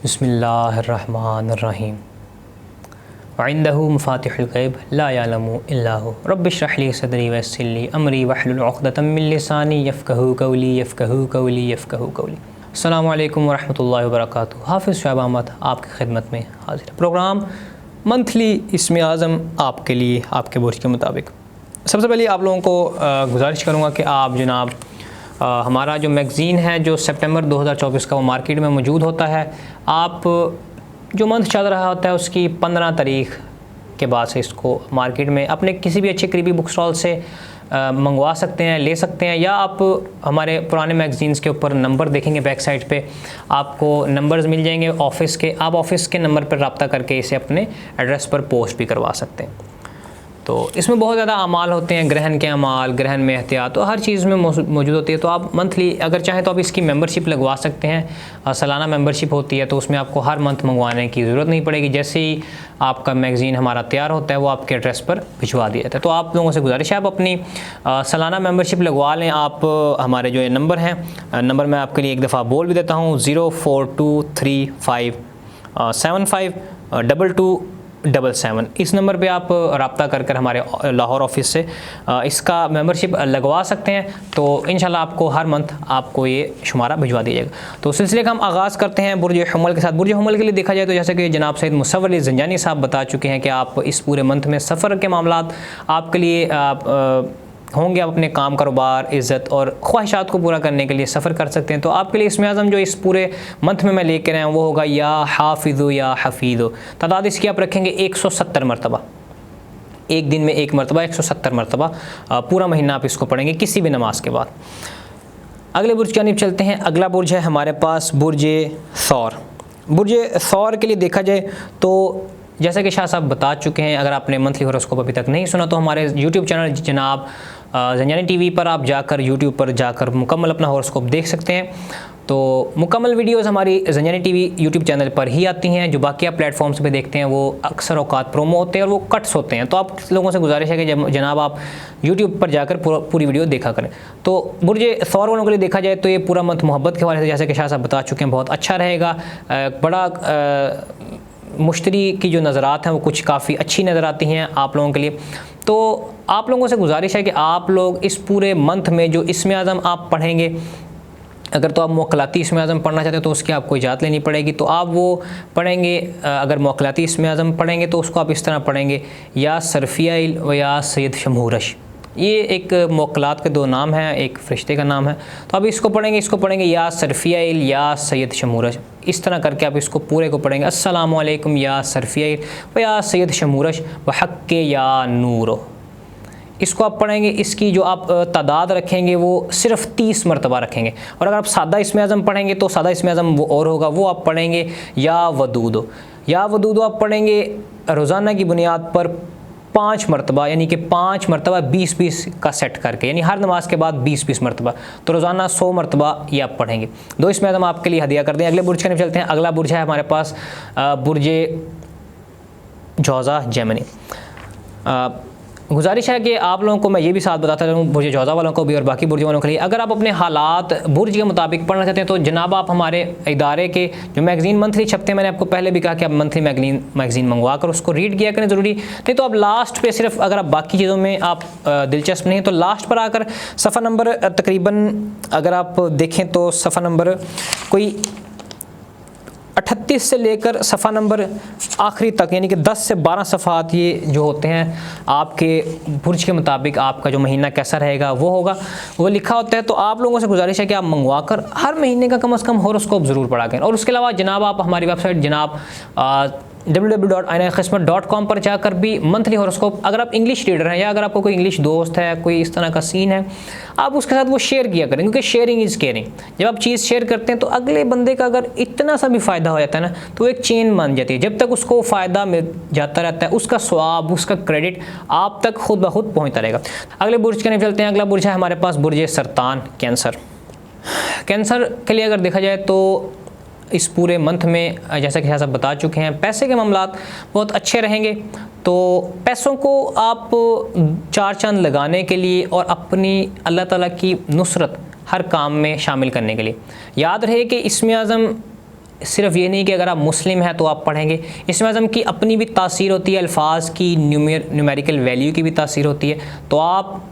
बिस्मिल्लाहिर्रहमानिर्रहीम वइंदहु मफ़ातिहुल गैब ला यअलमु इल्ला हु रब्बि इश्रह ली सदरी वयस्सिर ली अमरी वहलुल उक़दतम मिन लिसानी यफ़क़हू क़ौली। अस्सलामु अलैकुम वरहमतुल्लाहि वबरकातुहू। हाफ़िज़ शुएब अहमद आपकी खिदमत में हाज़िर। प्रोग्राम मंथली इसमें आज़म आपके लिए आपके बुर्ज के मुताबिक। सबसे पहले आप लोगों को गुजारिश करूँगा कि आप जनाब हमारा जो मैगज़ीन है जो सितंबर 2024 का वो मार्केट में मौजूद होता है। आप जो मंथ चल रहा होता है उसकी 15 तारीख़ के बाद से इसको मार्केट में अपने किसी भी अच्छे करीबी बुक स्टॉल से मंगवा सकते हैं, ले सकते हैं, या आप हमारे पुराने मैगज़ीन्स के ऊपर नंबर देखेंगे बैक साइड पे आपको नंबर्स मिल जाएंगे ऑफ़िस के। आप ऑफ़िस के नंबर पर रब्ता करके इसे अपने एड्रेस पर पोस्ट भी करवा सकते हैं। तो इसमें बहुत ज़्यादा अमाल होते हैं, ग्रहण के अमाल, ग्रहण में एहतियात, तो हर चीज़ में मौजूद होती है। तो आप मंथली अगर चाहें तो आप इसकी मेंबरशिप लगवा सकते हैं। सालाना मेंबरशिप होती है तो उसमें आपको हर मंथ मंगवाने की ज़रूरत नहीं पड़ेगी। जैसे ही आपका मैगज़ीन हमारा तैयार होता है वो आपके एड्रेस पर भिजवा दिया जाता है। तो आप लोगों से गुजारिश है आप अपनी सालाना मेंबरशिप लगवा लें। आप हमारे जो ये नंबर हैं, नंबर मैं आपके लिए एक दफ़ा बोल भी देता हूँ, 0423575277। इस नंबर पे आप रब्ता कर हमारे लाहौर ऑफिस से इसका मेंबरशिप लगवा सकते हैं। तो इंशाल्लाह आपको हर मंथ आपको ये शुमारा भिजवा दिया जाएगा। तो सिलसिले का हम आगाज़ करते हैं बुर्ज हुमल के साथ। बुर्ज हुमल के लिए देखा जाए तो जैसे कि जनाब सैयद मुसव्वर अली ज़ंजानी साहब बता चुके हैं कि आप इस पूरे मंथ में सफ़र के मामलात आपके लिए होंगे। आप अपने काम, कारोबार, इज़्ज़त और ख्वाहिशात को पूरा करने के लिए सफ़र कर सकते हैं। तो आपके लिए इसमें आज़म जो इस पूरे मंथ में मैं लेकर आया हूँ वो होगा या हाफिज़ु या हफ़ीज़ु। तादाद इसकी आप रखेंगे 170 मरतबा। एक दिन में एक मरतबा 170 मरतबा पूरा महीना आप इसको पढ़ेंगे किसी भी नमाज के बाद। अगले बुर्ज की जानिब चलते हैं। अगला बुर्ज है हमारे पास बुर्ज सौर। बुर्ज सौर के लिए देखा जाए तो जैसा कि शाह साहब बता चुके हैं, अगर आपने मंथली हॉरोस्कोप अभी तक नहीं सुना तो हमारे यूट्यूब चैनल जनाब ज़ंजानी टीवी पर आप जाकर यूट्यूब पर जाकर मुकम्मल अपना हॉरोस्कोप देख सकते हैं। तो मुकम्मल वीडियोस हमारी ज़ंजानी टीवी यूट्यूब चैनल पर ही आती हैं। जो बाकी आप प्लेटफॉर्म्स पे देखते हैं वो अक्सर औकात प्रोमो होते हैं और वो कट्स होते हैं। तो आप लोगों से गुजारिश है कि जनाब आप यूट्यूब पर जाकर पूरी वीडियो देखा करें। तो बुर्ज सौर वालों के लिए देखा जाए तो ये पूरा मंथ मोहब्बत के हवाले से जैसे कि शाह साहब बता चुके हैं बहुत अच्छा रहेगा। बड़ा मुश्तरी की जो नज़रात हैं वो कुछ काफ़ी अच्छी नज़र आती हैं आप लोगों के लिए। तो आप लोगों से गुजारिश है कि आप लोग इस पूरे मंथ में जो इसमें आज़म आप पढ़ेंगे, अगर तो आप मौक़लाती इसमें आज़म पढ़ना चाहते हैं तो उसकी आपको इजाज़त लेनी पड़ेगी। तो आप वो पढ़ेंगे, अगर मौक़लाती इसमें आज़म पढ़ेंगे तो उसको आप इस तरह पढ़ेंगे, या सरफ़ियाइल व या सैयद शमूरश। ये एक मौक़लात के दो नाम हैं, एक फ़रिश्ते का नाम है। तो अब इसको पढ़ेंगे या सरफ़ियाइल या सैयद शमूरश। इस तरह करके आप इसको पूरे को पढ़ेंगे, अस्सलामु अलैकुम या सरफ़ियाइल व या सैयद शमूरश व हक़्क़े या नूरो। इसको आप पढ़ेंगे। इसकी जो आप तादाद रखेंगे वो सिर्फ़ 30 मरतबा रखेंगे। और अगर आप सादा इसमें आज़म पढ़ेंगे तो सादा इसमें आज़म वो और होगा, वो आप पढ़ेंगे या वदूदो। आप पढ़ेंगे रोज़ाना की बुनियाद पर 5 मरतबा, यानी कि 5 मरतबा 20-20 का सेट करके, यानी हर नमाज के बाद 20-20 मरतबा। तो रोज़ाना 100 मरतबा ये आप पढ़ेंगे। दो इसमें हम आपके लिए हदिया कर दें। अगले बुर्ज के लिए चलते हैं। अगला बुर्ज है हमारे पास बुर्ज जौज़ा जेमिनी। गुजारिश है कि आप लोगों को मैं ये भी साथ बताता रहूँ, बुर्ज जौज़ा वालों को भी और बाकी बुर्ज वालों के लिए, अगर आप अपने हालात बुर्ज के मुताबिक पढ़ना चाहते हैं तो जनाब आप हमारे इदारे के जो मैगज़ीन मंथली छपते हैं, मैंने आपको पहले भी कहा कि आप मंथली मैगज़ीन मंगवा कर उसको रीड किया करें ज़रूरी। नहीं तो आप लास्ट पे सिर्फ अगर आप बाकी चीज़ों में आप दिलचस्प नहीं तो लास्ट पर आकर सफ़ा नंबर तकरीबन अगर आप देखें तो सफ़ा नंबर कोई 38 से लेकर सफ़ा नंबर आखिरी तक, यानी कि 10 से 12 सफ़ात ये जो होते हैं आपके बुर्ज के मुताबिक आपका जो महीना कैसा रहेगा वो होगा, वो लिखा होता है। तो आप लोगों से गुजारिश है कि आप मंगवा कर हर महीने का कम से कम हॉरोस्कोप ज़रूर पढ़ा करें। और उसके अलावा जनाब आप हमारी वेबसाइट जनाब www.ainaqismat.com पर जाकर भी मंथली हॉरोस्कोप, अगर आप इंग्लिश रीडर हैं या अगर आपको कोई इंग्लिश दोस्त है, कोई इस तरह का सीन है, आप उसके साथ वो शेयर किया करें, क्योंकि शेयरिंग इज़ केयरिंग। जब आप चीज़ शेयर करते हैं तो अगले बंदे का अगर इतना सा भी फ़ायदा हो जाता है ना तो एक चेन बन जाती है। जब तक उसको फ़ायदा मिल जाता रहता है उसका स्वाब, उसका क्रेडिट आप तक खुद ब खुद पहुँचता रहेगा। अगले बुर्ज के लिए चलते हैं। अगला बुर्ज है हमारे पास बुर्ज सरतान, कैंसर। कैंसर के लिए अगर देखा जाए तो इस पूरे मंथ में जैसा कि सब बता चुके हैं पैसे के मामलात बहुत अच्छे रहेंगे। तो पैसों को आप चार चांद लगाने के लिए और अपनी अल्लाह ताला की नुसरत हर काम में शामिल करने के लिए याद रहे कि इसमें आज़म सिर्फ ये नहीं कि अगर आप मुस्लिम हैं तो आप पढ़ेंगे, इसमें आज़म की अपनी भी तासीर होती है, अल्फाज की न्यूमेरिकल वैल्यू की भी तासीर होती है। तो आप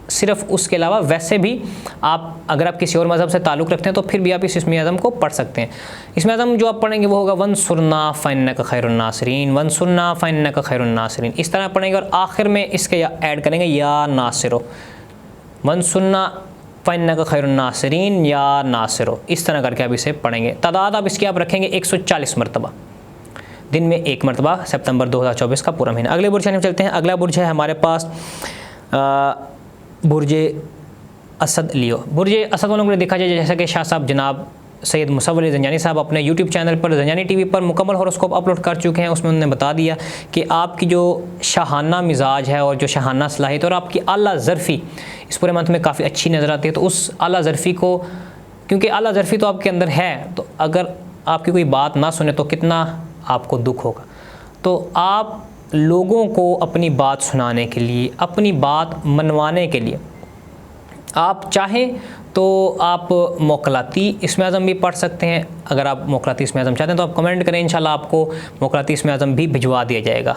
सिर्फ उसके अलावा वैसे भी आप अगर आप किसी और मज़हब से ताल्लुक़ रखते हैं तो फिर भी आप इस इसमें आज़म को पढ़ सकते हैं। इसमें आज़म जो आप पढ़ेंगे वो होगा वंसुरना फ़इन्नका खैरुन नासिरीन, वंसुरना फ़इन्नका खैरुन नासिरीन, इस तरह पढ़ेंगे। और आखिर में इसके ऐड करेंगे या नासिरो, वंसुरना फ़इन्नका खैरुन नासिरीन या नासिरो, इस तरह करके आप इसे पढ़ेंगे। तादाद आप इसकी आप रखेंगे 140 मरतबा, दिन में 1 मरतबा, सितंबर 2024 का पूरा महीना। अगले बुर्ज में चलते हैं। अगला बुर्ज है हमारे पास बुर्ज असद लियो। बुर्ज असद वालों को देखा जाए, जैसा कि शाह साहब जनाब सैयद मुसव्वर अली ज़ंजानी साहब अपने यूट्यूब चैनल पर ज़ंजानी टीवी पर मुकम्मल हॉरोस्कोप अपलोड कर चुके हैं। उसमें उन्होंने बता दिया कि आपकी जो शाहाना मिजाज है और जो शाहाना सलाहियत और आपकी आला ज़रफ़ी इस पूरे मंथ में काफ़ी अच्छी नज़र आती है। तो उस आला ज़रफ़ी को, क्योंकि आला ज़रफ़ी तो आपके अंदर है, तो अगर आपकी कोई बात ना सुने तो कितना आपको दुख होगा। तो आप लोगों को अपनी बात सुनाने के लिए, अपनी बात मनवाने के लिए आप चाहें तो आप मोकलाती इसमें आज़म भी पढ़ सकते हैं। अगर आप मोकलाती इसमें आज़म चाहते हैं तो आप कमेंट करें, इंशाल्लाह आपको मोकलाती इसमें आज़म भी भिजवा दिया जाएगा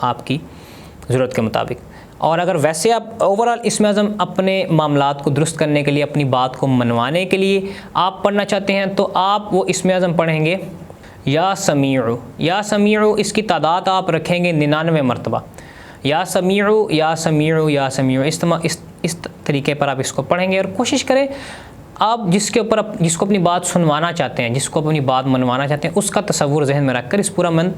आपकी ज़रूरत के मुताबिक। और अगर वैसे आप ओवरऑल इसमें आज़म अपने मामलात को दुरुस्त करने के लिए, अपनी बात को मनवाने के लिए आप पढ़ना चाहते हैं तो आप वो इसमें आज़म पढ़ेंगे या समीउ। या समीउ इसकी तादाद आप रखेंगे 99 मरतबा, या समीउ या समीउ या समीउ, इस तरीके पर आप इसको पढ़ेंगे। और कोशिश करें आप जिसको अपनी बात सुनवाना चाहते हैं, जिसको अपनी बात मनवाना चाहते हैं, उसका तसव्वुर जहन में रखकर इस पूरा मंथ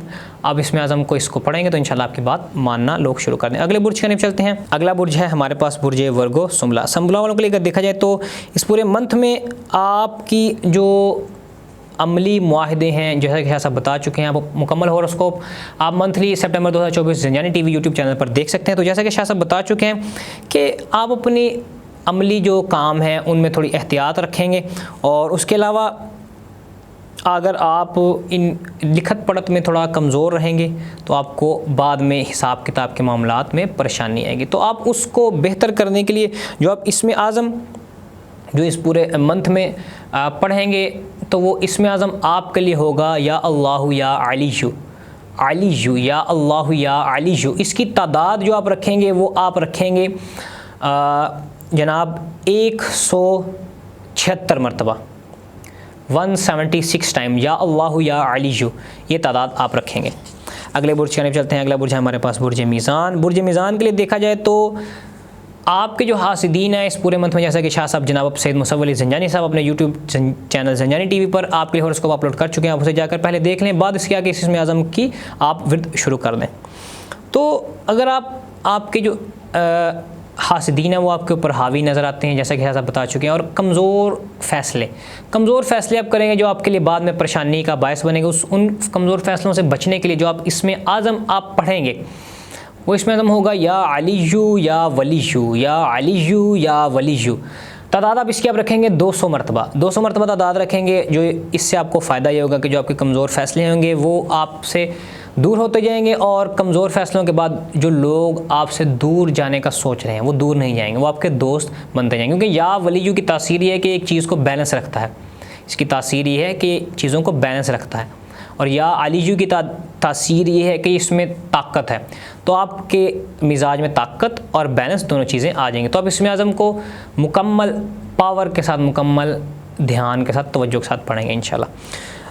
आप इसमें आज़म को इसको पढ़ेंगे तो इंशाल्लाह आपकी बात मानना लोग शुरू कर दें। अगले बुर्ज की तरफ चलते हैं। अगला बुर्ज है हमारे पास बुर्ज वर्गो सुम्बला। सुम्बला वालों को लेकर देखा जाए तो इस पूरे मंथ में आपकी जो अमली मुआहदे हैं, जैसा कि सब बता चुके हैं, आप मुकम्मल हॉरोस्कोप आप मंथली सितंबर 2024 ज़ंजानी टीवी यूट्यूब चैनल पर देख सकते हैं। तो जैसा कि शाह साहब बता चुके हैं कि आप अपनी अमली जो काम है उनमें थोड़ी एहतियात रखेंगे। और उसके अलावा अगर आप इन लिखत पढ़त में थोड़ा कमज़ोर रहेंगे तो आपको बाद में हिसाब किताब के मामलात में परेशानी आएगी। तो आप उसको बेहतर करने के लिए जो आप इसमें आज़म जो इस पूरे मंथ में पढ़ेंगे तो वो इसमें आज़म आपके लिए होगा या अल्लाहु या अलीयु, अलीयु या अल्लाहु या अलीयु। इसकी तादाद जो आप रखेंगे वो आप रखेंगे जनाब 176 मरतबा, 176 टाइम या अल्लाहु या अलीयु, ये तादाद आप रखेंगे। अगले बुर्ज की तरफ चलते हैं। अगला बुर्ज है हमारे पास बुर्ज मीज़ान। बुर्ज मीज़ान के लिए देखा जाए तो आपके जो हासिदीन हैं इस पूरे मंथ में, जैसा कि शाह साहब जनाब सैयद मुसव्वर अली ज़ंजानी साहब अपने यूट्यूब चैनल ज़ंजानी टीवी पर आपके हॉरोस्कोप अपलोड कर चुके हैं, आप उसे जाकर पहले देख लें, बाद इसके आगे इसमें आज़म की आप विर्द शुरू कर दें। तो अगर आपके जो हासिदीन हैं वो आपके ऊपर हावी नज़र आते हैं, जैसा कि शाह साहब बता चुके हैं, और कमज़ोर फ़ैसले आप करेंगे जो आपके लिए बाद में परेशानी का बायस बनेगा, उन कमज़ोर फ़ैसलों से बचने के लिए जो आप इसमें आज़म आप पढ़ेंगे वो इसमें आज़म होगा या अलीयु या वलीयु, या अलीयु या वलीयु। तादाद आप इसकी आप रखेंगे 200 मरतबा, 200 मरतबा तादाद रखेंगे। जो इससे आपको फ़ायदा ये होगा कि जो आपके कमज़ोर फ़ैसले होंगे वो आपसे दूर होते जाएंगे, और कमज़ोर फ़ैसलों के बाद जो लोग आपसे दूर जाने का सोच रहे हैं वो दूर नहीं जाएंगे, वो आपके दोस्त बनते जाएंगे। क्योंकि या वलीयु की तासीर ये है कि एक चीज़ को बैलेंस रखता है, इसकी तासीर ये है कि चीज़ों को बैलेंस रखता है। और या अलीयु की तासीर ये है कि इसमें ताकत है, तो आपके मिजाज में ताकत और बैलेंस दोनों चीज़ें आ जाएंगी। तो आप इसमें आज़म को मुकम्मल पावर के साथ, मुकम्मल ध्यान के साथ, तवज्जो के साथ पढ़ेंगे इंशाल्लाह।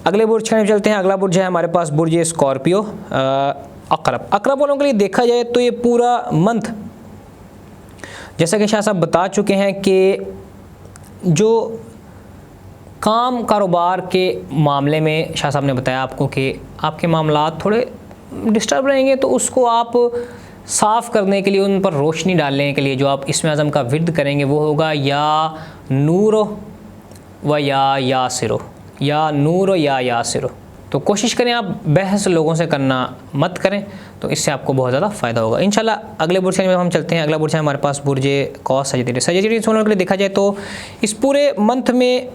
अगले बुर्ज की तरफ चलते हैं। अगला बुर्ज है हमारे पास बुर्ज स्कॉर्पियो अक़रब। अक़रब वालों के लिए देखा जाए तो ये पूरा मंथ, जैसा कि शाह साहब बता चुके हैं कि जो काम कारोबार के मामले में शाह साहब ने बताया आपको कि आपके मामलात थोड़े डिस्टर्ब रहेंगे, तो उसको आप साफ़ करने के लिए, उन पर रोशनी डालने के लिए जो आप इसमें आज़म का विर्द करेंगे वो होगा या नूरो व या यासिरो, या नूरो या यासिरो। तो कोशिश करें आप बहस लोगों से करना मत करें, तो इससे आपको बहुत ज़्यादा फ़ायदा होगा इंशाल्लाह। अगले बुर्ज में हम चलते हैं। अगला बुर्ज है हमारे पास बुर्ज कौस सजिदीस वालों के लिए देखा जाए तो इस पूरे मंथ में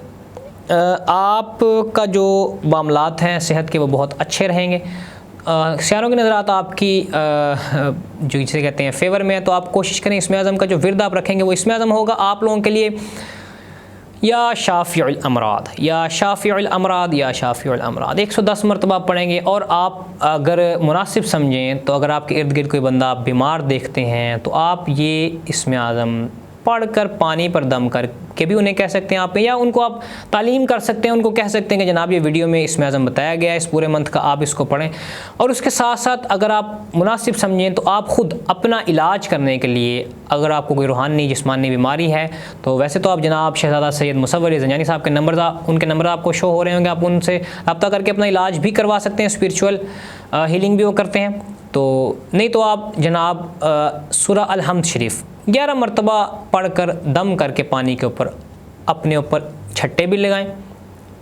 आपका जो मामलात हैं सेहत के वो बहुत अच्छे रहेंगे। सियारों की नज़रात आपकी जो जिसे कहते हैं फेवर में है, तो आप कोशिश करें इसमें आज़म का जो विर्द आप रखेंगे वो इसमें आज़म होगा आप लोगों के लिए या शाफ़िउल अमराद, या शाफ़िउल अमराद, या शाफ़िउल अमराद 110 मरतबा पढ़ेंगे। और आप अगर मुनासिब समझें तो अगर आपके इर्द गिर्द कोई बंदा बीमार देखते हैं तो आप ये इस्म आज़म पढ़कर पानी पर दम करके भी उन्हें कह सकते हैं आप, या उनको आप तालीम कर सकते हैं, उनको कह सकते हैं कि जनाब ये वीडियो में इस्म आज़म बताया गया है इस पूरे मंथ का, आप इसको पढ़ें। और उसके साथ साथ अगर आप मुनासिब समझें तो आप ख़ुद अपना इलाज करने के लिए, अगर आपको कोई रूहानी जिस्मानी बीमारी है तो वैसे तो आप जनाब शहज़ादा सैयद मुसव्वर ज़ंजानी साहब के उनके नंबर आपको शो हो रहे होंगे, आप उनसे रब्ता करके अपना इलाज भी करवा सकते हैं, स्पिरिचुअल हीलिंग भी वो करते हैं। तो नहीं तो आप जनाब सूरा अल हम्द शरीफ 11 मरतबा पढ़कर दम करके पानी के ऊपर अपने ऊपर छट्टे भी लगाएं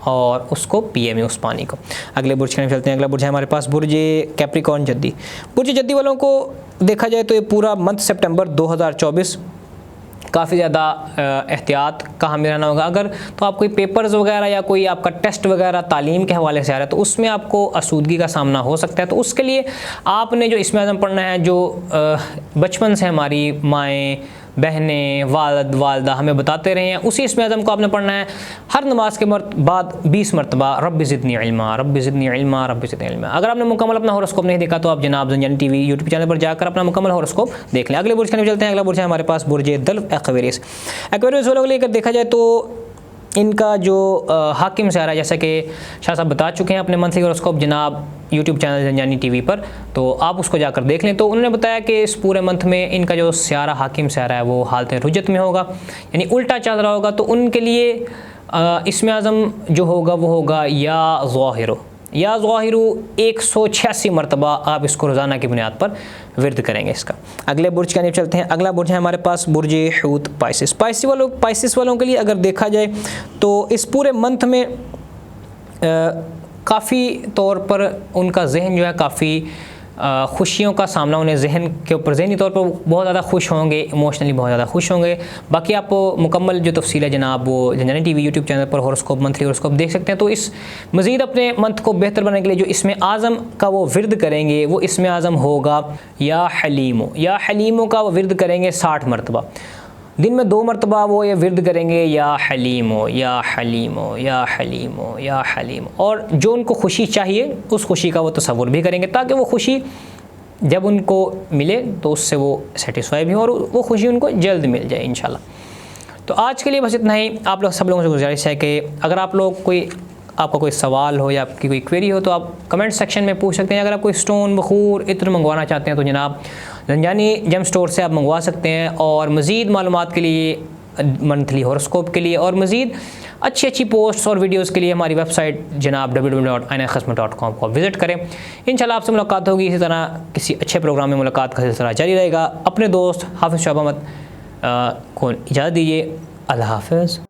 और उसको पिए में उस पानी को। अगले बुर्ज की तरफ चलते हैं। अगला बुर्ज है हमारे पास बुर्ज कैप्रिकॉर्न जद्दी। बुर्ज जद्दी वालों को देखा जाए तो ये पूरा मंथ सितंबर 2024 काफ़ी ज़्यादा एहतियात का हमें रहना होगा। अगर तो आप कोई पेपर्स वगैरह या कोई आपका टेस्ट वगैरह तालीम के हवाले से आ रहा है तो उसमें आपको आसूदगी का सामना हो सकता है। तो उसके लिए आपने जो इस्म आज़म पढ़ना है, जो बचपन से हमारी माएँ बहनें वालिद वालदा हमें बताते रहे हैं, उसी इस्म आज़म को आपने पढ़ना है हर नमाज के बाद 20 मरतबा, रब्बि ज़िदनी इल्मा, रब्बि ज़िदनी इल्मा, रब्बि ज़िदनी इल्मा। अगर आपने मुकम्मल अपना हॉरोस्कोप नहीं देखा तो आप जनाब ज़ंजानी टीवी यूट्यूब चैनल पर जाकर अपना मुकम्मल हॉरोस्कोप देख लें। अगले बुर्ज के चलते हैं। अगला बुर्ज है हमारे पास बुर्ज दल्फ एक्वेरियस। एक्वेरियस वालों को लेकर देखा जाए तो इनका जो हाकिम सारा, जैसा कि शाह साहब बता चुके हैं अपने मंथली हॉरोस्कोप जनाब यूट्यूब चैनल ज़ंजानी टीवी पर, तो आप उसको जाकर देख लें। तो उन्होंने बताया कि इस पूरे मंथ में इनका जो स्यारा हाकिम स्यारा है वो हालत रुजत में होगा, यानी उल्टा चल रहा होगा। तो उनके लिए इस्म आज़म जो होगा वो होगा या ज़ाहिरो, या ज़ाहिरू 186 मरतबा आप इसको रोज़ाना की बुनियाद पर विर्द करेंगे इसका। अगले बुर्ज की तरफ चलते हैं। अगला बुर्ज है हमारे पास बुर्ज हूत पाइसिस। पाइसिस वालों के लिए अगर देखा जाए तो इस पूरे मंथ में काफ़ी तौर पर उनका जहन जो है काफ़ी खुशियों का सामना, उन्हें जहन के ऊपर ज़हनी तौर पर बहुत ज़्यादा खुश होंगे, इमोशनली बहुत ज़्यादा खुश होंगे। बाकी आप मुकम्मल जो तफसील है जनाब वो ज़ंजानी टीवी यूट्यूब चैनल पर हॉरोस्कोप मंथली हॉरोस्कोप देख सकते हैं। तो इस मज़ीद अपने मंथ को बेहतर बनाने के लिए जो इस्म आज़म का वो विर्द करेंगे वो इस्म आज़म होगा या हलीमो। या हलीमो का वो विर्द करेंगे 60 मरतबा, दिन में 2 मरतबा वो ये विर्द करेंगे या हलीमो, या हलीमो, या हलीमो, या हलीमो। और जो उनको खुशी चाहिए उस खुशी का वो तसव्वुर भी करेंगे ताकि वो खुशी जब उनको मिले तो उससे वो सेटिस्फाई भी हो और वो खुशी उनको जल्द मिल जाए इंशाल्लाह। तो आज के लिए बस इतना ही। आप लोग सब लोगों से गुजारिश है कि अगर आप लोग आपका कोई सवाल हो या आपकी कोई क्वेरी हो तो आप कमेंट सेक्शन में पूछ सकते हैं। अगर आप कोई स्टोन बखूर इत्र मंगवाना चाहते हैं तो जनाब ज़ंजानी जेम स्टोर से आप मंगवा सकते हैं। और मज़ीद मालूमात के लिए मंथली हॉरोस्कोप के लिए और मज़ीद अच्छी पोस्ट्स और वीडियोस के लिए हमारी वेबसाइट जनाब www.ainakhismat.com को विज़िट करें। इंशाल्लाह आपसे मुलाकात होगी। इसी तरह किसी अच्छे प्रोग्राम में मुलाकात का सिलसिला जारी रहेगा। अपने दोस्त हाफिज़ शोएब अहमद को इजाज़त दीजिए। अल्लाह हाफ़िज़।